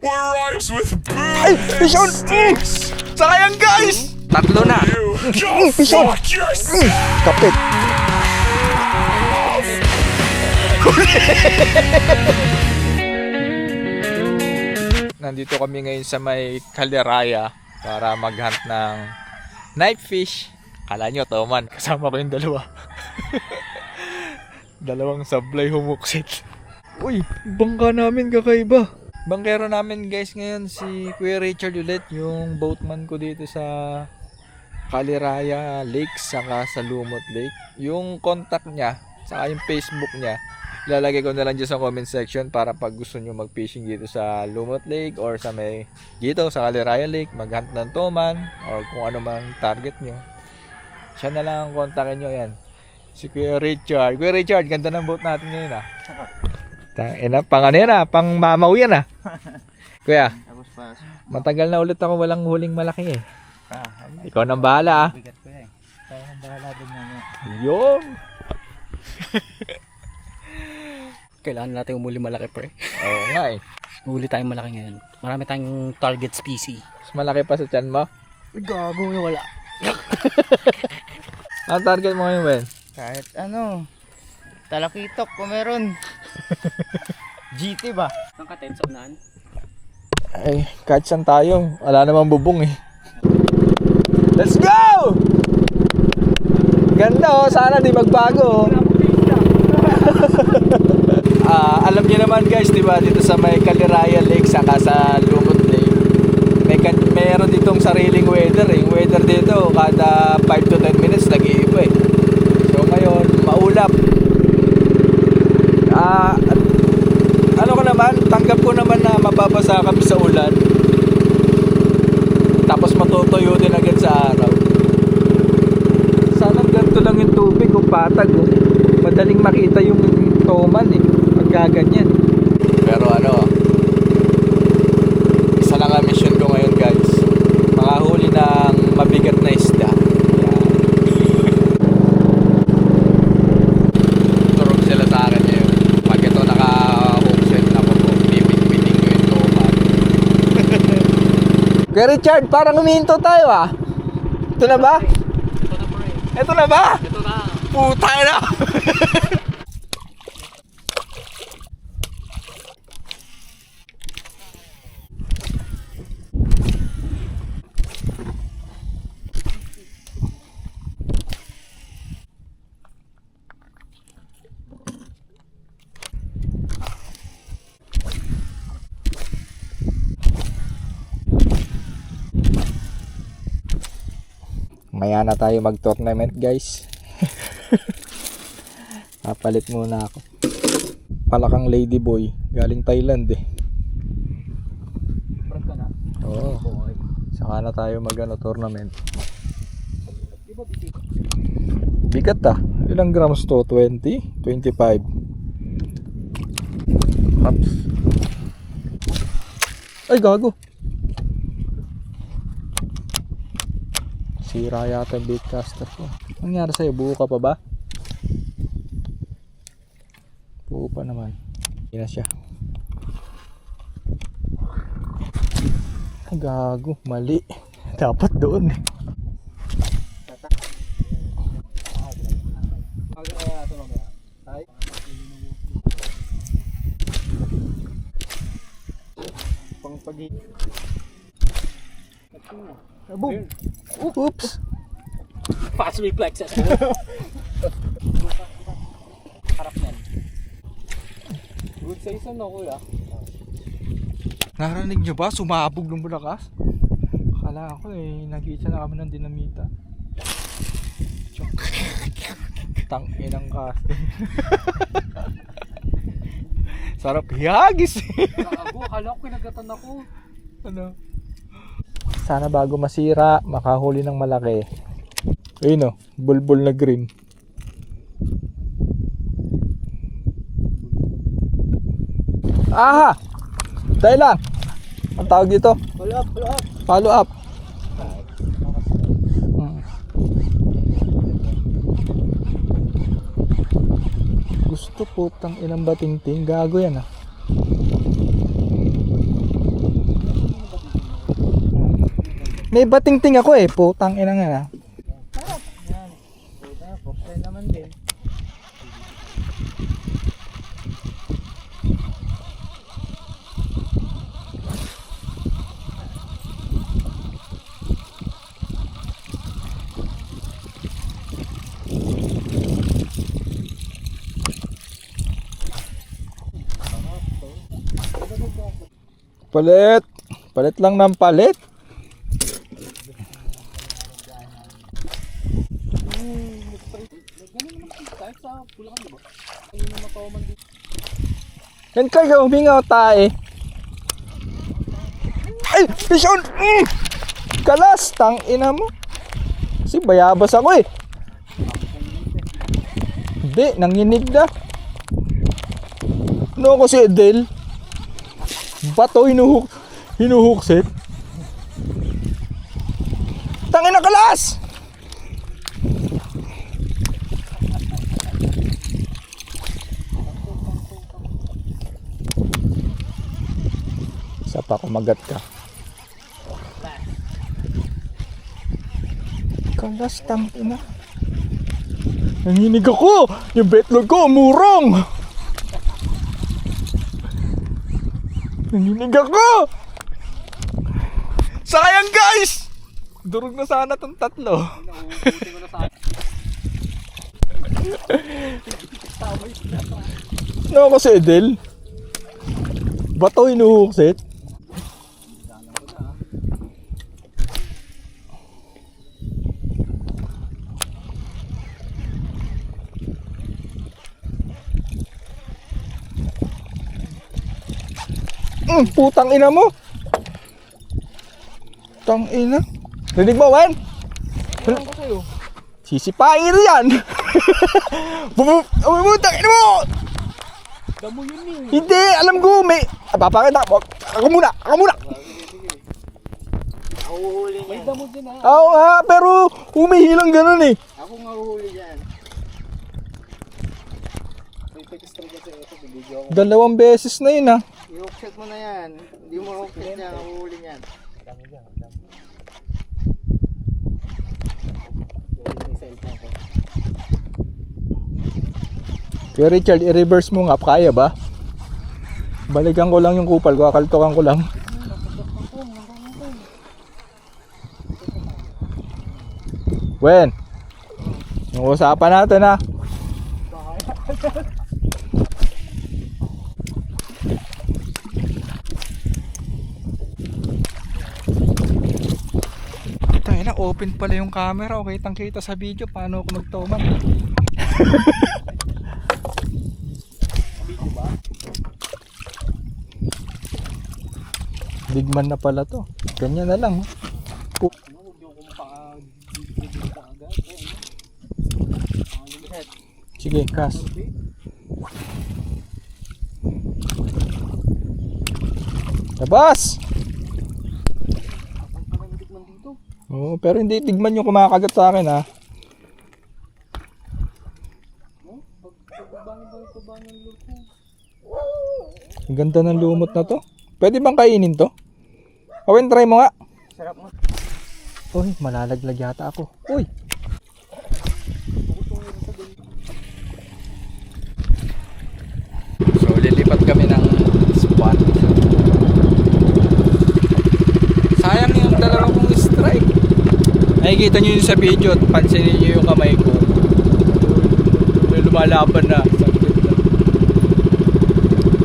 Rise with Ay, Pishon! Sayang guys! Tatlo na. Pishon! Kapit. Nandito kami ngayon sa may Caliraya para maghunt ng night fish. Kala nyo, Toman, kasama ko yung dalawa. Dalawang sablay humuksit. Uy, bangka namin kakaiba. Bangkero namin guys ngayon si Kuya Richard ulit, yung boatman ko dito sa Caliraya Lake saka sa Lumot Lake. Yung contact niya saka yung Facebook niya ilalagay ko na lang dyan sa comment section para pag gusto nyo mag-fishing dito sa Lumot Lake or sa may dito sa Caliraya Lake, mag-hunt ng toman or kung ano mang target nyo, siya na lang ang kontakin nyo. Yan, si Kuya Richard. Kuya Richard, ganda ng boat natin ngayon ah. Pang ano yan ah, pang mamaw yan ah. Kuya, matagal na ulit ako walang huling malaki eh. Ikaw nang bahala ah. Bigat ko eh. Kaya nang bahala din namin. Yung Kailangan natin umuli malaki pre. oo nga eh. Umuli tayong malaki ngayon. Marami tayong target species. Mas malaki pa sa tiyan mo. Gago na wala. Ang target mo ngayon, Ben? Kahit ano, talakitok kung meron. GT ba? Saan ka tense unahan? Ay, kahit saan tayo. Wala namang bubong eh. Let's go! Ganda oh, sana di magbago oh. Alam niyo naman guys, di ba, dito sa may Caliraya Lake saka sa Lumot Lake, meron ditong sariling weather eh. Yung weather dito, kada 5 to 10 minutes nag-iiba eh. So ngayon, maulap. Ano ko naman, tanggap ko naman na mababasa kami sa ulan. Tapos matutuyo din agad sa araw. Sana ganito lang yung tubig o patag oh. Madaling makita yung toman eh pagkaganyan. Pero ano, isa lang ang mission ko ngayon guys, makahuli ng mabigat na isda. Yan. Turog sila sa akin ngayon. Pag ito naka-hookset na ko, bibit-biting ko yung toman. Kuya Richard, parang humihinto tayo ah. Ito na ba? Ito na ba? Ito na. Puta na! Maya na tayo mag-tournament guys. Papalit muna ako. Palakang ladyboy, galing Thailand eh. Press ka na. Oo. Saka na tayo tournament. Bigat ah. Ilang grams to? 20? 25? Ups. Ay gago. Sira yata yung baitcaster ko. Anong nangyari sa'yo? Buo ka pa ba? Buo pa naman. Hindi na siya. Ay, gago. Mali. Dapat doon eh. Pangpagi. Boom. Oops. Fast reflexes. Harap yan. Good size na kuya. Narinig nyo ba? Sumabog ng bulakas? Akala ko eh, nag-iisa na kami ng dinamita. Tang-inang casting. Sarap hiyagis eh. Gago, akala ko kinagatan ako. Ano? Sana bago masira, makahuli ng malaki. Ayun o, bulbul na green. Aha! Dahil lang! Ang tawag dito? Follow up, follow up. Follow up. Gusto putang inang batingting. Gago yan ah. May batingting ako eh. Putang ina nga. Yan. Puta, buksan naman din. Palit. Palit lang ng palit. Yan kayo, humingaw tayo. Ay! Fish on! Kalas! Tang ina mo. Kasi bayabas ako eh. Hindi, nanginig na. Ano ako si Edel? Bato hinuhuksit. Tangina kalas! Isa pa kumagat ka. Kalas tangina. Nanginig ako! Yung betlog ko umurong! Nanginig ako! Sayang guys! Durog na sana tong tatlo. Ano ako si Edel? Bato hinuhuksit? Putang ina mo. Tang ina. Rinig mo, Wen? Sisipain ito yan. Putang ina mo. Damo yun eh. Hindi, alam ko. May... Papakita. Ako muna. Ako uhuli niyan. May damo din ha. Oo nga, pero humihilang ganun eh. Ako nga uhuli dyan. May text talaga sa ito. Bibigyo ako. 2 beses na yun ah. I-hookset mo na yan. Hindi mo hookset niya. Ako uhuli niyan. Kuya Richard, i-reverse mo nga. Kaya ba? Balikan ko lang yung kupal ko. Kakaltokan ko lang. Wen, yung usapan natin ha. Tayo na, open pala yung camera. Okay, kitang-kita sa video paano ako magtoman. Bigman na pala to. Ganyan na lang. Sige, cast. Labas! Oo, pero hindi tigman yung kumakagat sa akin ha. Ang ganda ng lumot na to. Pwede bang kainin to? Owen, try mo nga. Sarap mo. Uy, malalaglag yata ako. Uy! So, lilipat kami ng spot. Sayang yung 2 kong strike. Nakikita nyo yun sa video at pansinin nyo yung kamay ko. May lumalaban na.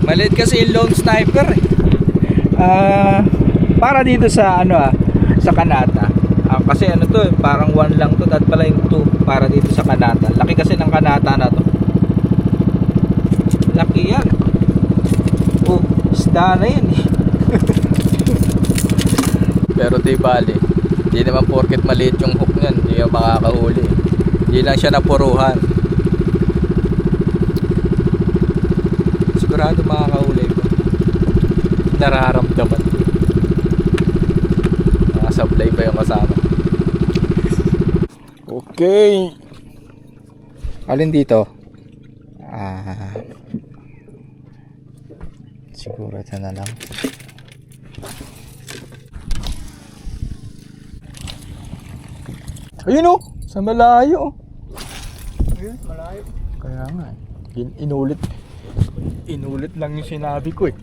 Maliit kasi yung lone sniper eh. Para dito sa sa kanata. Kasi to, parang 1 lang to, at pala yung 2 para dito sa kanata. Laki kasi ng kanata na to. Laki yan. Oh, isda na yan eh. Pero di bali, di naman porket maliit yung hook nyan, hindi yung makakahuli. Di lang siya napuruhan. Sigurado makakahuli ko. Nararamdaman ko. Nakasablay pa yung kasama. Okay. Alin dito? Siguro ito na lang. Ayun oh, sa malayo oh. Ayun, malayo. Kaya nga inulit. Inulit lang yung sinabi ko eh.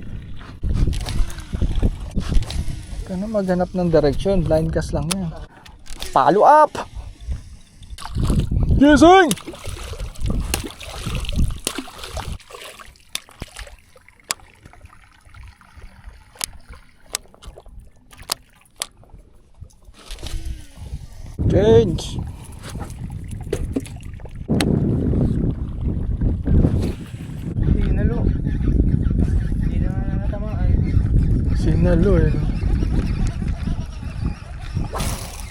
Ka na maghanap ng direksyon, blind cast lang yan. Follow up! Gising! Change! Sinalo. Hindi na nga natamaan. Sinalo eh. No?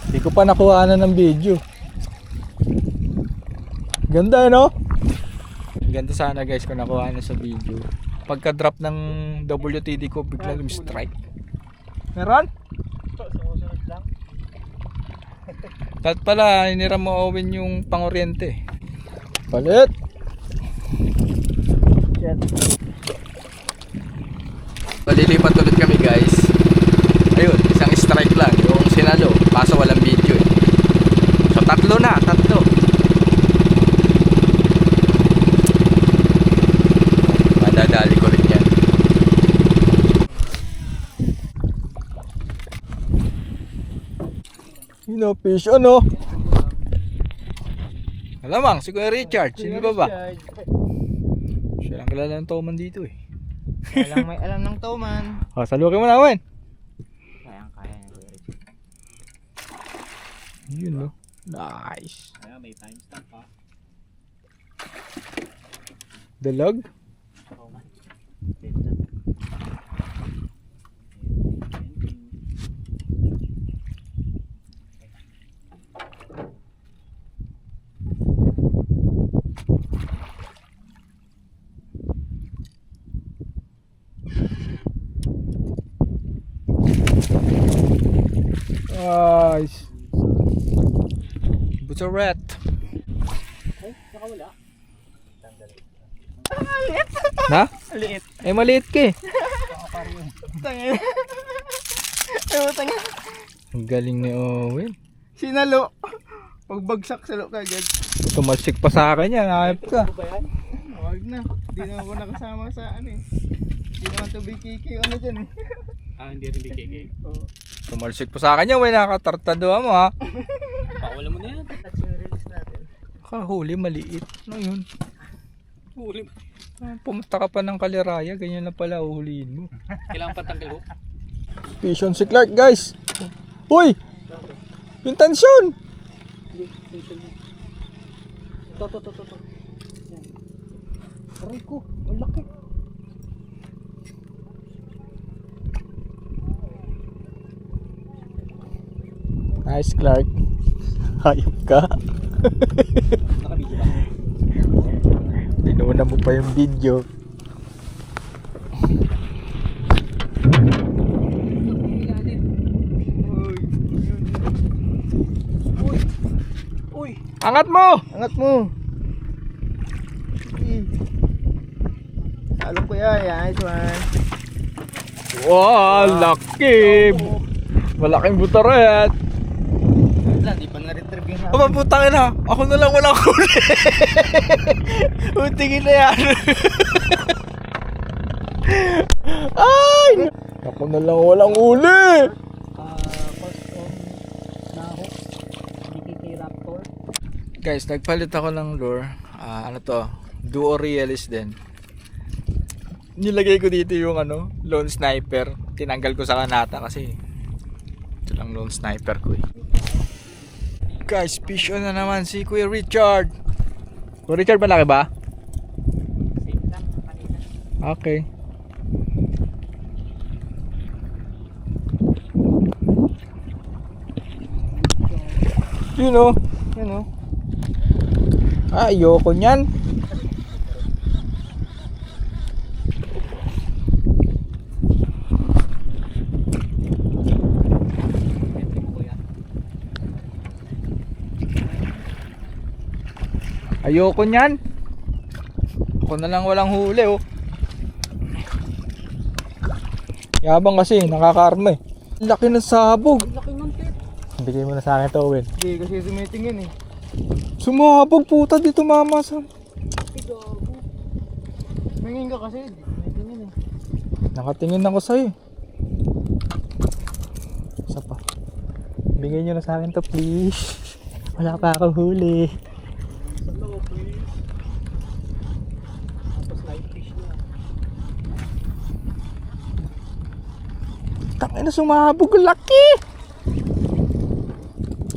Hindi ko pa nakuha ng video. Ganda no? Ganda sana guys kung nakuha na sa video. Pagka-drop ng WTD ko bigla strike. Meron? Sumusunod lang. Kahit pala hinira mo Owen yung pang-oriente. Palit! Shit. Palilipat ulit kami guys. Ayun, isang strike lang yung sinalo. Kaso walang video eh. So tatlo. Madadali ko rin yan. Fish ano? Alamang, si Kuya Richard. Sino ba? Siya lang kilala ng Toman dito eh. Walang may alam ng Toman. O, salukin mo na Owen. Kayang-kaya na Kuya Richard. Yun no. Nice. Kaya may timestamp pa. Dalag? Nice. Butoret. Ay, nakawala. Na? Liit. Eh maliit ka eh. Tangin. Ewan tangin. Ang galing ni Owen. Sinalo. Pagbagsak salo kagad. Tumalsik pa sa akin yan. Ayop ka. Ano ba yan? Huwag na. Hindi na ako nakasama sa ano eh. Hindi naman to bikiki ano dyan eh. Hindi rin bigay. Oo. Tumalsik pa sa akin yan. May nakatartado mo ha. Pakawala mo na yan. Touch yung release natin. Kahuli maliit. Ano yun? Huli. Pumunta ka pa ng Kaliraya. Ganyan na pala uhulihin mo. Kailangan patanggal ho. Fish on si Clark guys. Uy! Yung tansyon! Ito. Aray ko, ang laki. Nice Clark. Hayop ka. Nakabidyo ba? Pinuuna mo pa yung video. Uy! Angat mo! Angat mo! Alam ko yan. Nice one. Wow, laki! Malaking butaret. Wala, di pa na-retrieve yung hapon. Putangin na! Ako na lang walang huli! Utingin na yan! Ay! Ako na lang walang huli! First on Naho. BKK Raptor. Guys, nagpalit ako ng lure. Ano to? Duo Realist din. Nilagay ko dito yung lone sniper. Tinanggal ko sa kanata kasi ito lang lone sniper ko eh. Guys, fish on na naman si Kuya Richard. Kuya Richard, malaki ba? Same lang kanina. Okay. Yun o. Yan o. Ayoko nyan. Ayoko nyan. Ako na lang walang huli oh. Yabang kasi nakakaarma eh. Laki ng sabog. Laki ng pit. Bigay mo na sa akin to, Owen. Hindi kasi sumitingin eh. Sumabog puta dito, mama. Mingin ka kasi, hindi sumitingin eh. Nakatingin ako sa'yo. Isa pa. Bigay nyo na sa akin to, please. Wala pa akong huli. Sa loob please. Tapos live fish na. Tangina, sumabog. Laki!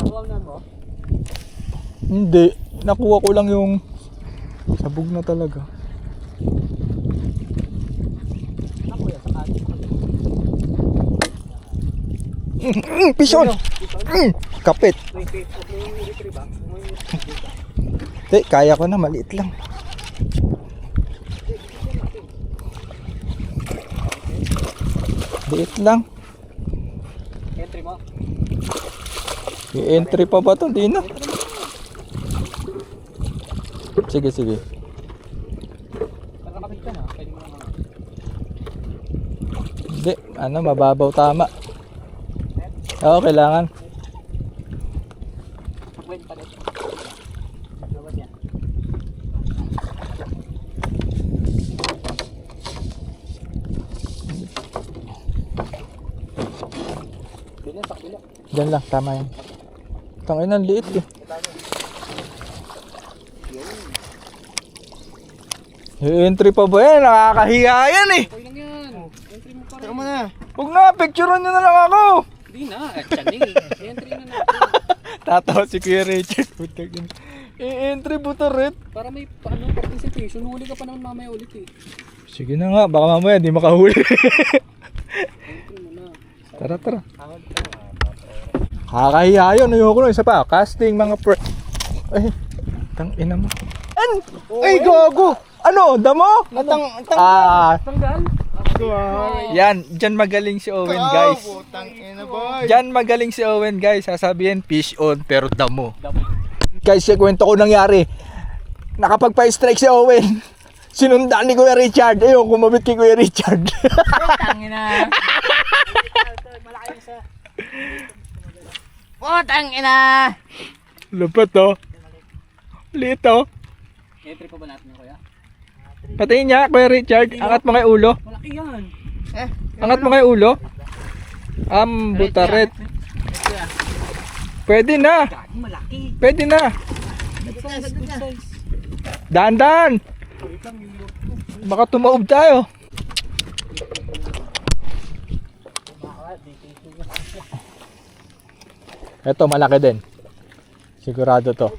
Nakuha na mo? Hindi. Nakuha ko lang yung sabog na talaga. Nakuha sa atin. Pison! Kapit. Wait, huwag mo yung retrieve ah. Huwag mo yung retrieve. Hindi, kaya ko na. Maliit lang. Liit lang. Entry mo? I-entry pa ba ito? Hindi na. Sige, sige. Nakakapit ka na. Pwede mo naman. Hindi, ano, mababaw tama. Oo, kailangan. Wait, palit. Labas yan. Bilang, sakbilang. Diyan lang, tama yan. Tangina, liit eh. I-entry pa ba yan? Nakakahiya yan eh. Okay lang yan. Entry mo pa rin. Tama na. Huwag na, picturean nyo na lang ako. Hindi na. Actually, entry na natin. Tatawa si Kuya Richard. I-entry buto rin. Para may participation. Huli ka pa naman mamaya ulit eh. Sige na nga, baka mamaya di makahuli. Entry mo na. Tara, tara. Kakahiya yun. Ayoko na. Isa pa. Casting mga Ay, tangina mo. Ay, gago. Ano? Damo? Tanggal? Yan. Diyan magaling si Owen, guys. Putang ina boy. Diyan magaling si Owen, guys. Sasabihin, fish on, pero damo. Guys, kwento ko nangyari. Nakapagpa-strike si Owen. Sinundan ni Kuya Richard. Ayun, kumabit kay Kuya Richard. Tangina. Malaki isa. Putang ina. Lupit to. Liit to. Entry pa ba natin yung kuya? Patingin niya, Kuya Richard. Angat mo kay ulo. Malaki yan. Angat mo kay ulo. Butaret. Pwede na. Malaki. Pwede na. Good size, good size. Dahan-dahan. Baka tumaob tayo. Ito, malaki din. Sigurado to.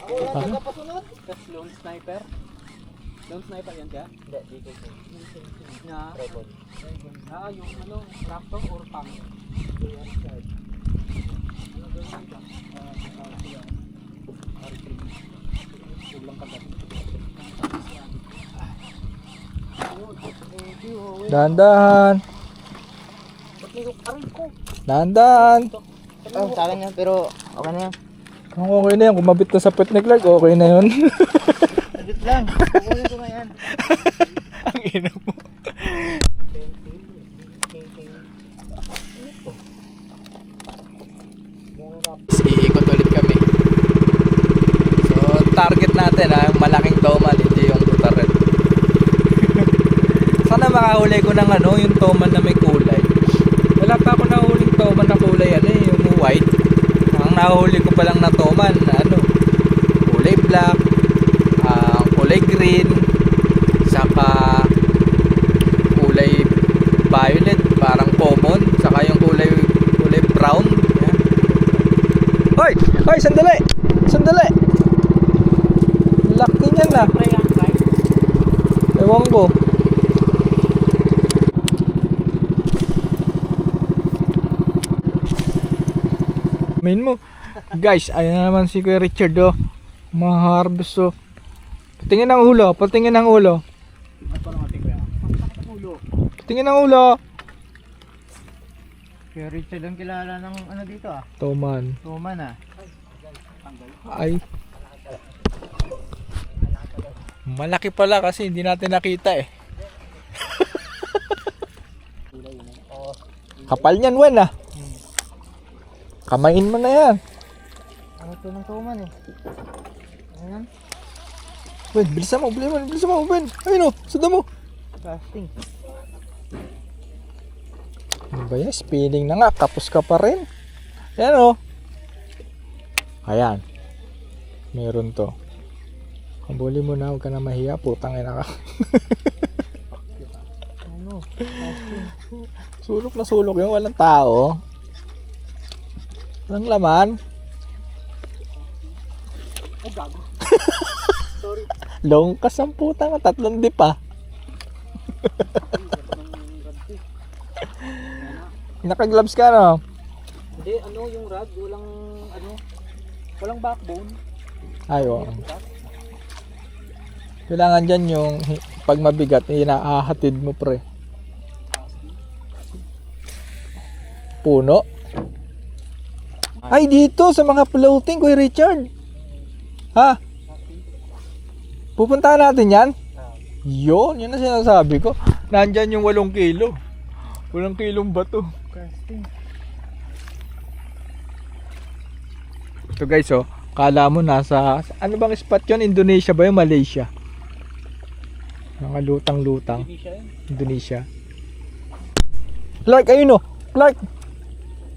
Tapos lone sniper. Lone sniper yan kaya? Hindi, dito. Na? Dragon. Yung ano, raptor or pang? Dahan-dahan. Dahan-dahan. Oh, sa akin yan, pero okay na yan. Kung okay na yan, kumabit na sa pet ni Clark, okay na yun. Agit lang. Kukunin ko na yan. Ang ina mo. Iikot ulit kami. So, target natin yung malaking toman, hindi yung butaret. Sana makahuli ko ng yung toman na may kulay. Wala pa ako nahuling toman na kulay, yung white. Ang nahuli ko pa lang na toman, kulay black, kulay green, saka kulay violet, parang common, saka yung kulay brown. Yan. Hoy! Hoy! Sandali! Sandali! Laki niyan na. Ewan ko. Main mo. Guys, ayun na naman si Kuya Richard Maharvest Patingin ng ulo, patingin ng ulo. Patingin ng ulo. Kuya Richard ang kilala ng ano dito Toman. Tuman Ay. Malaki pala kasi hindi natin nakita eh. Kapal niyan, Wen Kamain mo na yan. Ano ito ng tuman eh? Ayan. Ben, bilisan mo, Ben. Ayun o, sa damo. Casting. Ano ba yan? Spinning na nga, kapos ka pa rin. Yan o. Ayan. Meron to. Kabuli mo na, huwag ka na mahiya, putang ina ka. Ano? Casting. Sulok na sulok yung walang tao. Walang laman. Ay, gago. Sorry. Longkas ang putang, 3 dip ah. Naka-gloves ka no? Hindi, ano yung rod, walang backbone. Ay, oo. Kailangan dyan yung pag mabigat, inahahatid mo pre. Puno. Ay, dito sa mga floating, Kuya Richard. Ha? Pupuntahan natin yan? Yun ang sinasabi ko. Nandyan yung 8 kilo. 8 kilong bato. Casting. Ito guys, oh. Kala mo nasa, ano bang spot yun? Indonesia ba yun? Malaysia? Mga lutang-lutang. Indonesia yun. Indonesia. Clark, ayun oh. Clark.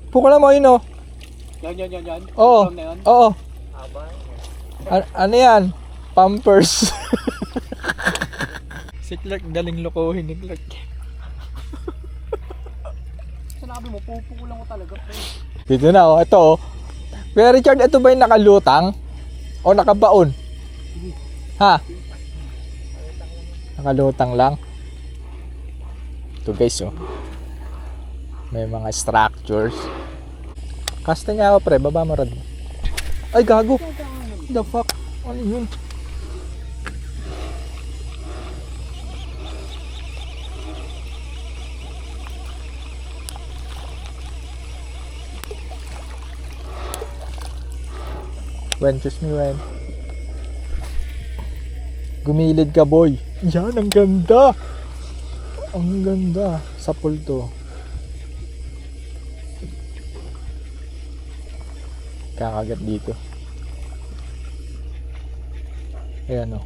Pukala mo, ayun oh. Yan. Oo. Yung na yun. Oo. Aba. Ano yan? Pampers. Si Clark, galing lokohin ni Clark. Sinabi mo, pupukulan ko talaga. Dito na oh. Ito oh. Kuya Richard, ito ba yung nakalutang? O nakabaon? Ha? Nakalutang lang? Ito guys oh. May mga structures. Kasta niya ako pre, baba mo rin. Ay gago. The fuck? Ano yun? Wen, choose me Wen. Gumilid ka boy. Yan, ang ganda. Ang ganda. Sa pool to. Kakagat dito. Ayan o.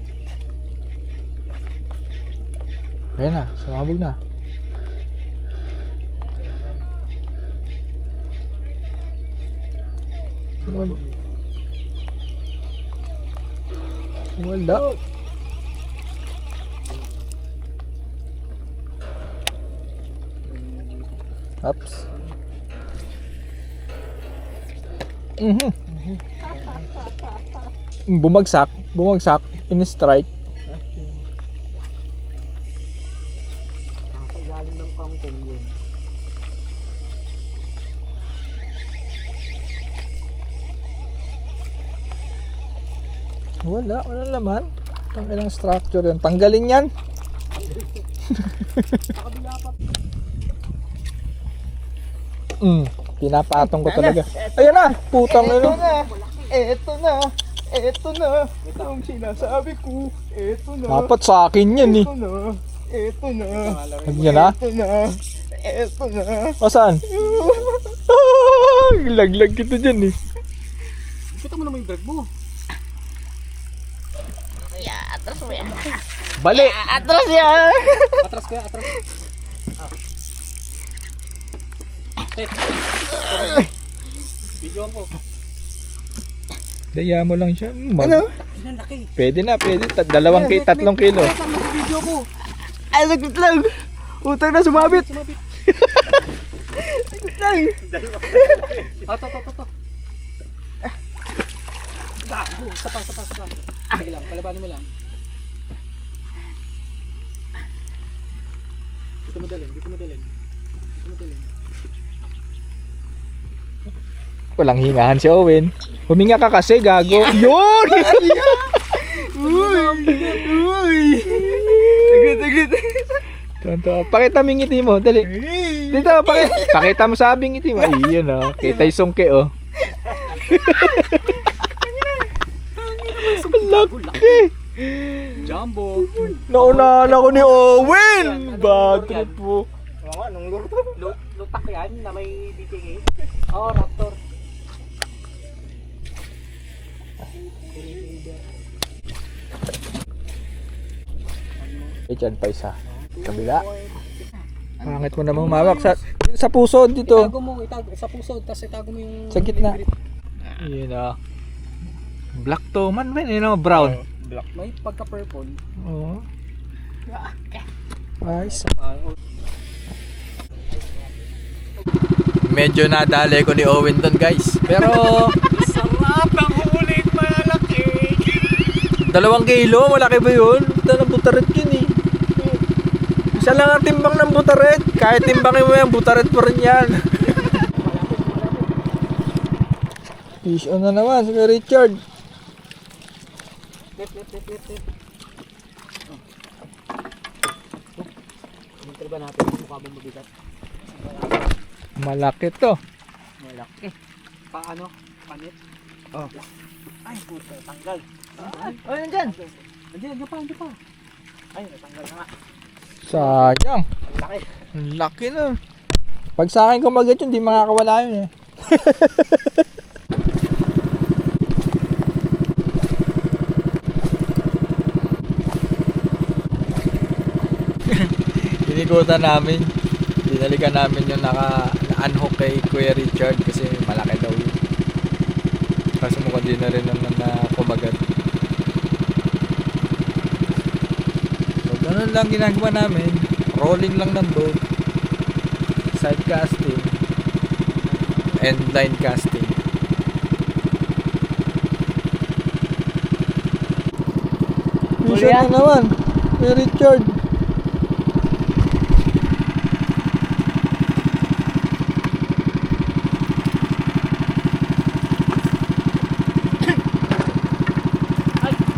Ayan na, sumabog na. Wala. Oops. Bumagsak, in-strike. Galing ng kangkong yun. Wala laman. Ang ilang structure yan. Tanggalin yan. Pinapatong ko talaga. Ayan na, putang ina. Eto na. Ang sinasabi ko. Eto na. Dapat sa akin yan eh. Eto na. Yan na? Eto na. Saan? Laglag kita dyan eh. Kita mo naman yung drag mo. Bali! Atras ka. Atras. Video ko. Daya mo lang siya. Ano? Laki. Pwede na. 2 3 kilo. Video ko. Ay, saglit lang. Utang na sumabit. Saglit lang. To. Gago. Sapa. Sige lang, palabanin mo lang. Dito mo dalhin. Walang hingahan si Owen. Huminga ka kasi, gago. Yun! Uy! Saglit. Tonto. Pakita mo yung ngiti mo. Dali. Dito, pakita mo sa abing ngiti mo. Ayun oh. Kita yung sungke oh. Laki! Jumbo. Naunahan ako ni Owen! Bad trip po. Anong lutak yan na may DTK? Oo, Raptor. Richard pa isa. Kabila. Pangit mo namang mawak sa puso dito. Itago mo, sa puso, tapos itago mo yung... Sa gitna. Yun ah. Black to man, brown. Black. May pagka-purple. Oo. Nice. Medyo nadali ko ni Owen doon, guys. Pero Sarap ang ulit, malaki. 2 kilo, malaki ba yun? Ito na butaret yun eh. Isa lang ang timbang ng butaret. Kahit timbangin mo yan, butaret pa rin yan. Fish on na naman, si Richard. Tip. Hintar ba natin yung mukha bang mabigat? Malaki to. Malaki. Paano? Panit? Oh. Ay, puto, tanggal. Ay, nandyan. Nandyan pa. Ay, natanggal na nga. Sayang. Ang laki. Ang laki na. Pag sa akin kumagat yun, di makakawala yun eh. Inikutan namin. Dinalikan namin yung naka-unhook kay Kuya Richard kasi malaki daw yun. Kaso mukhang di na rin naman na kumagat. So ganun lang ginagawa namin. Rolling lang ng boat. Side casting. And line casting. Mission na naman. Kuya Richard.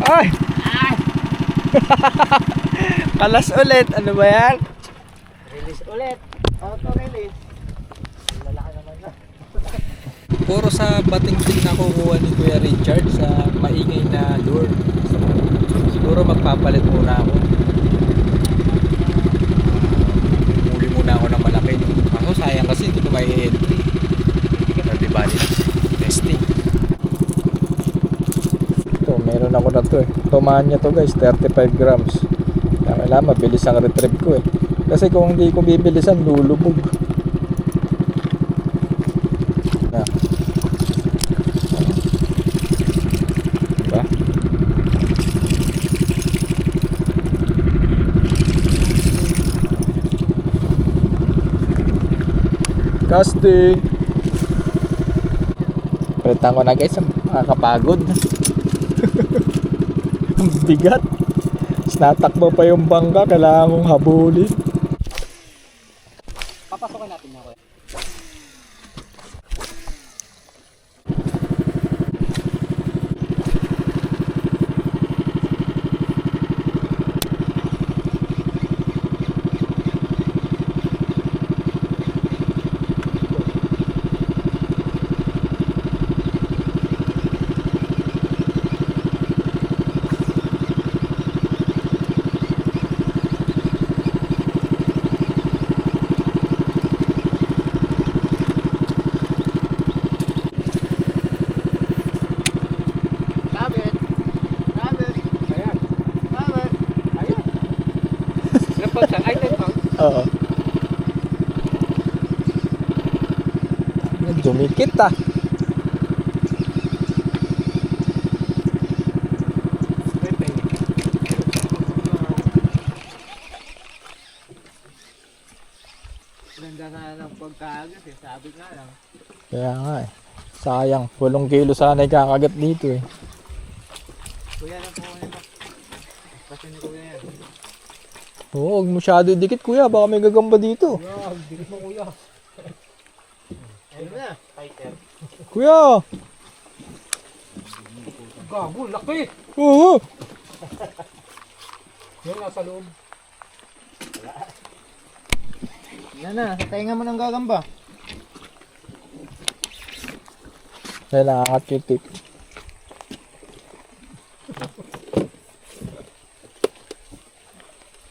Ay! Kalas ulit. Ano ba yan? Release ulit. Auto-release. Lalaki naman na. Puro sa bating-ting na kukuha ni Kuya Richard sa maingay na lure. So, siguro magpapalit muna ako. Muli muna ako ng malaki. Ako sayang kasi hindi ko may entry. Hindi ba nila? Testing. Ito, meron ako na to eh. Tumahan niya to guys, 35 grams. Kaya kailangan mabilis ang retrieve ko eh. Kasi kung hindi ko bibilisan, lulubog. Na. Diba? Casting. Palitan ko na guys, nakakapagod. Ang bigat. Natakbo pa yung bangka, kailangan kong habulin. Papasokin natin na, kuya. Oo. Dumikit ah. Ganda na ng pagkagat eh. Sabi nga lang. Kaya nga eh. Sayang. 8 kilo sana ikakagat dito eh. Kuya na po nito. Kasi ni kuya yan. Oo, huwag masyado dikit kuya. Baka may gagamba dito. Kuya, dikit mo kuya. Ayun na. Tighter. Kuya! Gago, laki! Oo! Yan, nasa loob. Yan na, sa tainga mo ng gagamba. Kaya nakakat yung tip.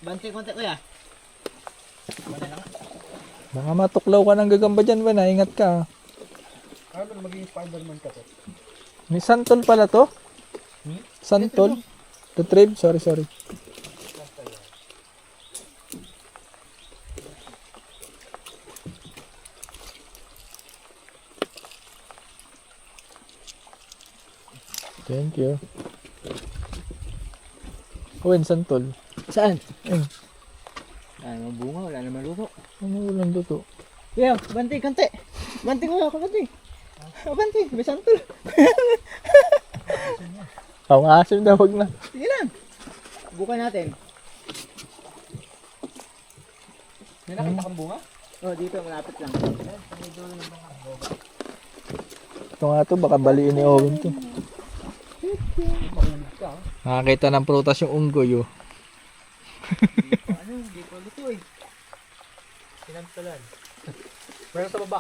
Bante konti kuya. Baka matuklaw ka ng gagamba dyan ba? Ingat ka. Ano magiging Spider-Man ka to? May santol pala to? Santol. Retrieve, sorry. Thank you. Owen, santol. Saan? Ayun. Ano, bunga, wala naman luto. Ano ulang luto? Yeah, banti, kante. Banti ko ako, banti. Banti, may santol. Ang asim na, wag na. Sige lang. Bukan natin. May nakita kang bunga? Oh, dito, malapit lang. Ito nga to, baka baliin ni Owen to. Nakakita ng prutas yung unggoy oh. Ano, hindi pa luto eh. Pinantalan. Meron sa baba.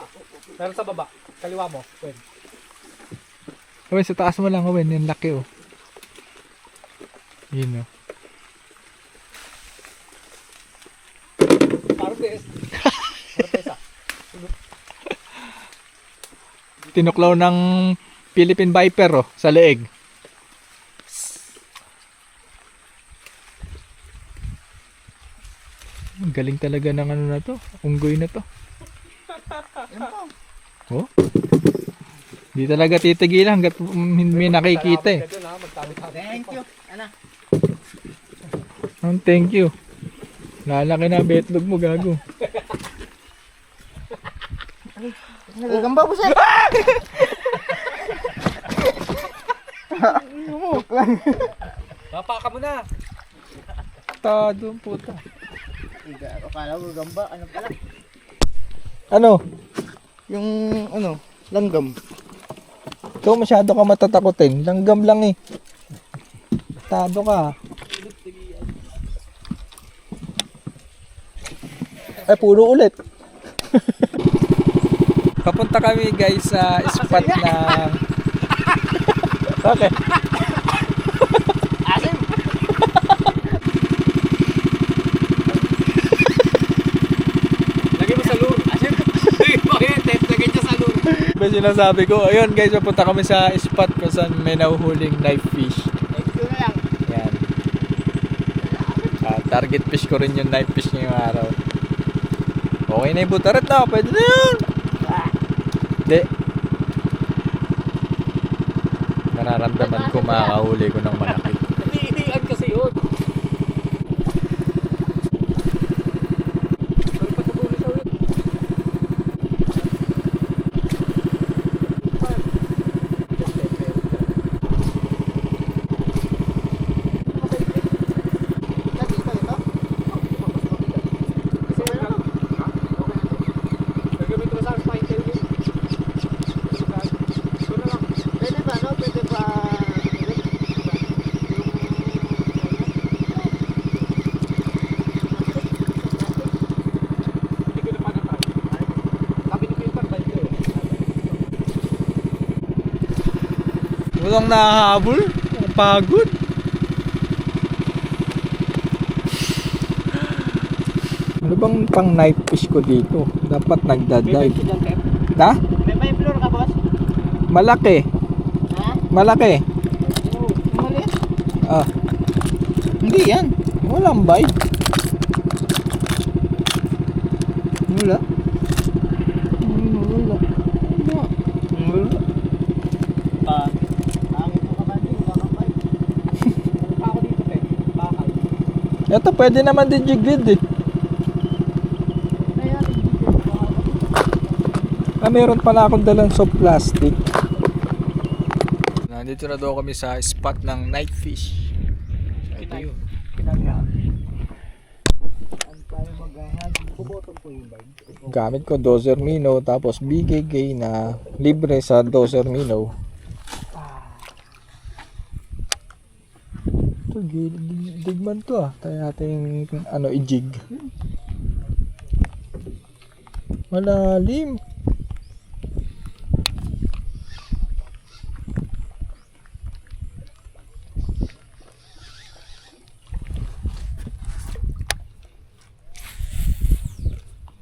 Meron sa baba. Kaliwa mo. Pwede. Owen, sa taas mo lang Owen, yung laki oh. Yun oh. Parang best. Parang pesa. Tinuklaw ng Philippine Viper oh, sa leeg. Ang galing talaga ng ano na to, unggoy na to. Oh? Di talaga titigilan hanggat may nakikita eh. Thank you. Ana. Thank you. Lalaki na betlog mo gago. Nagagamba po siya. Papa ka muna. Tado puta. Akala ko gamba. Ano pala? Ano? Yung ano, langgam. Ikaw masyado ka matatakotin. Langgam lang eh. Tado ka. Ay, puro ulit. Papunta kami guys sa spot ng... Okay. Asim. Lagay mo sa lure. Asim. Lagay niya sa lure. Ba sinasabi ko, ayun guys, papunta kami sa spot kung saan may nahuhuling knife fish. Next ko na lang. Yan. Target fish ko rin yung knife fish ngayong araw. Okay na yung butarat na, pwede na yun. Hindi. Nararamdaman ko makakahuli ko ng malaki. Hindi kasi yun. Walang nakahabol. Ang pagod. Ano bang pang knife fish ko dito? Dapat nagdadive. Ha? May floor ka, boss? Malaki. Ha? Malaki. Maliit? Ah, Hindi yan. walang bite. Wala. Wala. Wala. Pangit mo ka ba? Hindi, wala kang bite. Ano pa ako dito, Pen? Bakal. Ito pwede naman din jigid eh. Meron pala akong dalang soft plastic. Nandito na daw kami sa spot ng night fish. Ito yun. Gamit ko dozer minnow tapos BKK na libre sa dozer minnow. Ito digman to ah. Tayo natin ano i-jig. Malalim.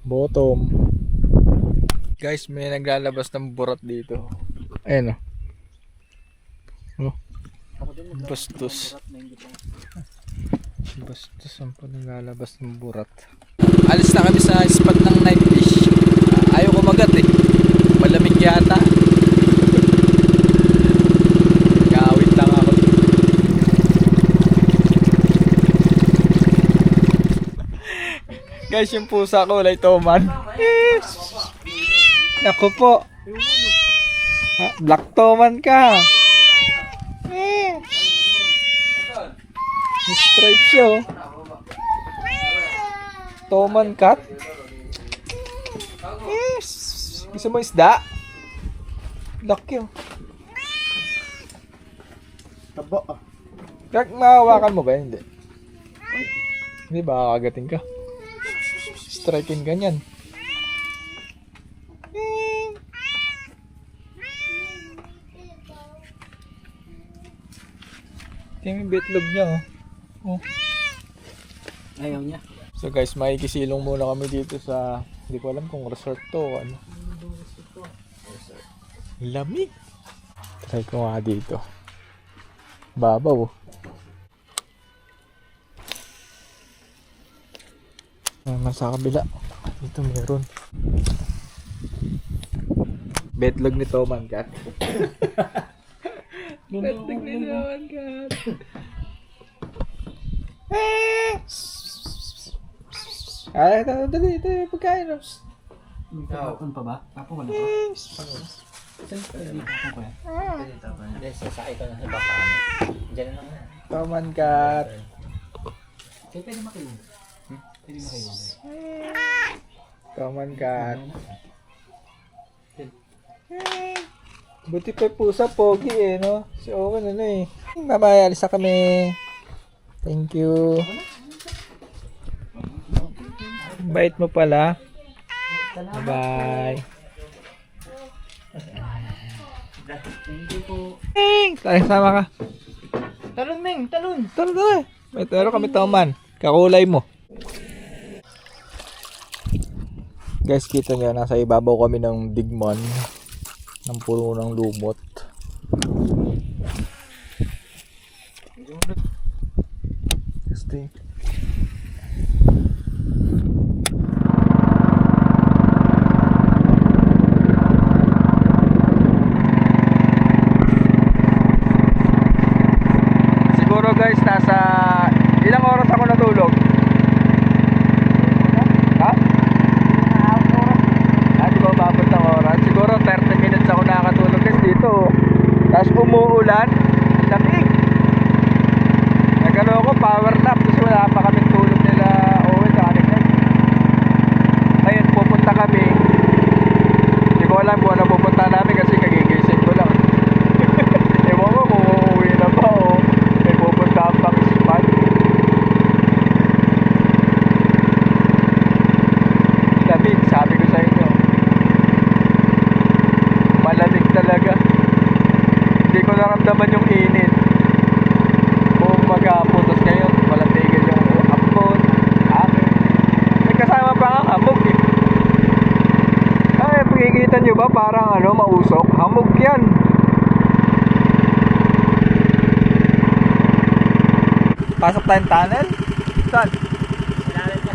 Bottom. Guys, may naglalabas ng burot dito. Ayan o. Oh. Bastos. Bastos ang paglalabas ng burat. Alis na kami sa spot ng night fish. Ayaw kumagat eh. Malamig yata. Gawit lang ako. Guys, yung pusa ko kulay toman. Naku po. Black toman ka. May stripe siya oh. Toman cat. Yes. Gusto mo isda? Laki oh. Tabo ah. Kaya mahawakan mo ba? Hindi. Hindi ba kakagating ka? Striking ka niyan. Tingnan yung bitlog niya oh. Ayaw niya. So guys, makikisilong muna kami dito sa, hindi ko alam kung resort to o ano. Lamig. Try ko nga dito. Babaw. Sa kabila. Dito meron. Betlog ni Toman Cat. Betlog ni Toman Cat. Ay, dali, pagkain. May tapon pa ba? Tapon ka na pa? Saan pa yung tapon ko yan? Hindi, sasakay ko na sa baka mo. Diyan na naman. Toman Cat. Pwede makilong. Pwede makilong. Toman Cat. Buti pa yung pusa, pogi eh, no? Si Owen, ano eh. Mamaya, alis na kami. Thank you. Bait mo pala. Bye. Thank you po. Tara, sama ka. Talon, Meng! Talon! Tara. May tero kami Toman. Kakulay mo. Guys, kita nyo, nasa ibabaw kami ng digman. Ng puno ng lumot. Gusto siguro guys, nasa ilang oras ako natulog? Ha? Di ba babot ng oras? Siguro 30 minutes ako nakakatulog guys dito. Tapos umuulan, lamig. Nagano ako, power nap kasi wala pa kaming tulog nila Owen sa akin. Ayun, pupunta kami. Hindi ko alam kung ano pupunta namin kasi kagigising ko lang. Ewan ko kung uuwi na ba o may pupunta ang pang spot. Lamig, sabi ko sa inyo. Malamig talaga. Hindi ko naramdaman yung init. Kung mag-aputos kayo, malatigil yung upload, akin. May kasama pa nga hamog eh. Ay, pagkikita nyo ba parang ano, mausok? Hamog yan. Pasok tayong tunnel? Saan? Ilalim ka.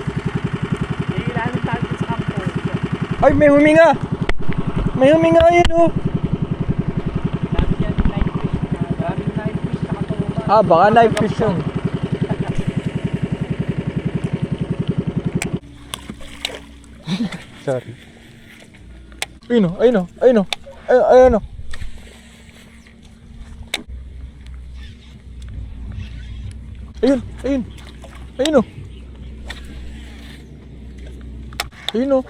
Ilalim tayo sa kampo. Ay, may huminga! May huminga yun oh! Dami yan night fish. Daming night fish na katuban. Ah, baka knife fish yun. Sorry. Ayun o, ayun o, ayun o. Ayun o. Ayun, ayun. Ayun o. Ayun o.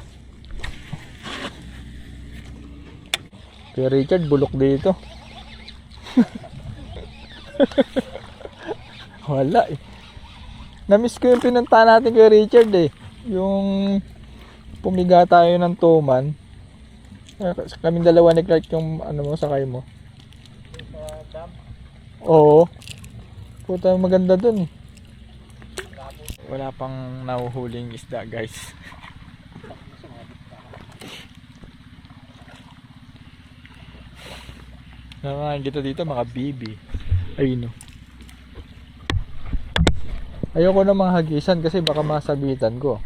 Kaya Richard, bulok dito. Wala eh. Namiss ko yung pinunta natin kay Richard eh. Yung pumiga tayo ng tuman. Kaming dalawa ni Clark yung ano mo, sakay mo. Oo. Puta, maganda dun eh. Wala pang nahuhuling isda guys. Naman kita dito mga bibi. Ayun o. Ayoko namang hagisan kasi baka masabitan ko.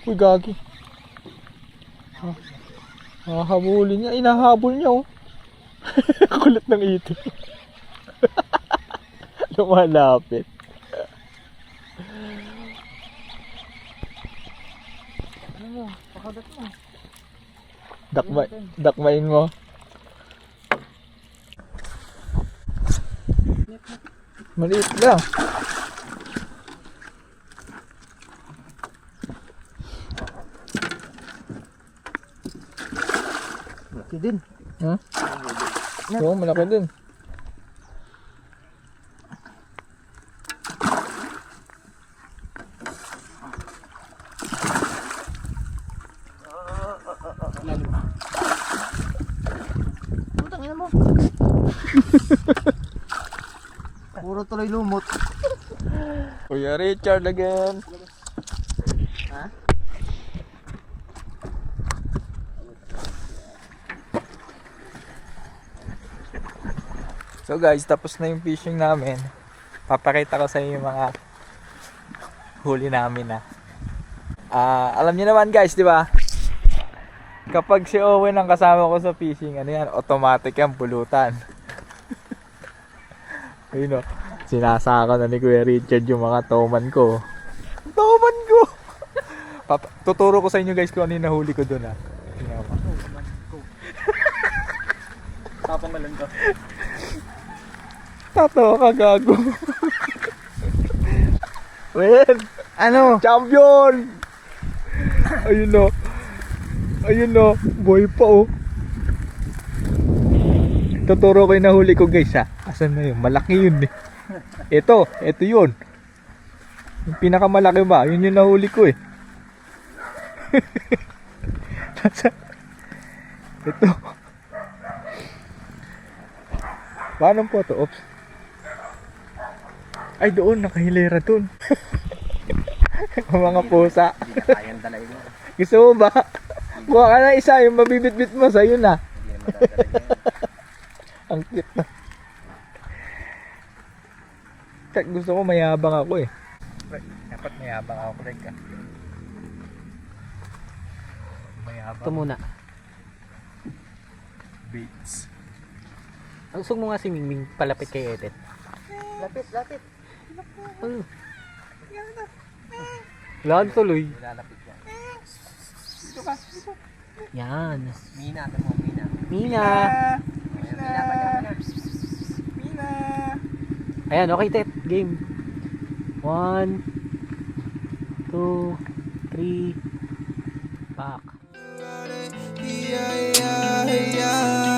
Uy, gagi. Habulin niya. Inahabol niya oh. Kulit ng itik. Lumalapit. Ano mo? Pakagat mo. Dakmain mo. Maliit lang. Laki din. Ha? Oo, malaki din. Putang ina mo. Puro tuloy lumot. Kuya Richard again. Ha? So guys, tapos na yung fishing namin. Papakita ko sa inyo yung mga huli namin na. Alam niyo naman guys, di ba? Kapag si Owen ang kasama ko sa fishing, ano yan, automatic yan, pulutan. Ayun o, sinasaka na ni Kuya Richard yung mga toman ko. Toman ko! Tuturo ko sa inyo guys kung ano yung nahuli ko dun ha. Tingnan mo. Tapang na lang ka. Tatawa ka gago. Wen! Ano? Champion! Ayun o. Ayun o. Boy pa o. Tuturo ko yung nahuli ko guys ha. Asan na yun? Malaki yun eh. Ito yun. Yung pinakamalaki ba? Yun yung nahuli ko eh. Ito. Paano po to? Oops. Ay doon, nakahilera doon. Mga pusa. Hindi na kayang dalay mo. Gusto mo ba? Kuha ka na isa, yung mabibit-bit mo, sa'yo na. Hindi na madadala niya. Ang cute na. Gusto ko mayabang ako eh. Dapat mayabang ako, Greg. Mayabang. Ito muna. Baits. Gusto mo nga si Mingming palapit kay Etet. Lapit, lapit. Ano? Lahat tuloy. Lalapit yan. Yan. Mina, ito mo, Mina. Mina. Mina, Mina. Mina! Ayan, okay Tet. Game. 1, 2, 3. Back. Yeah, yeah, yeah.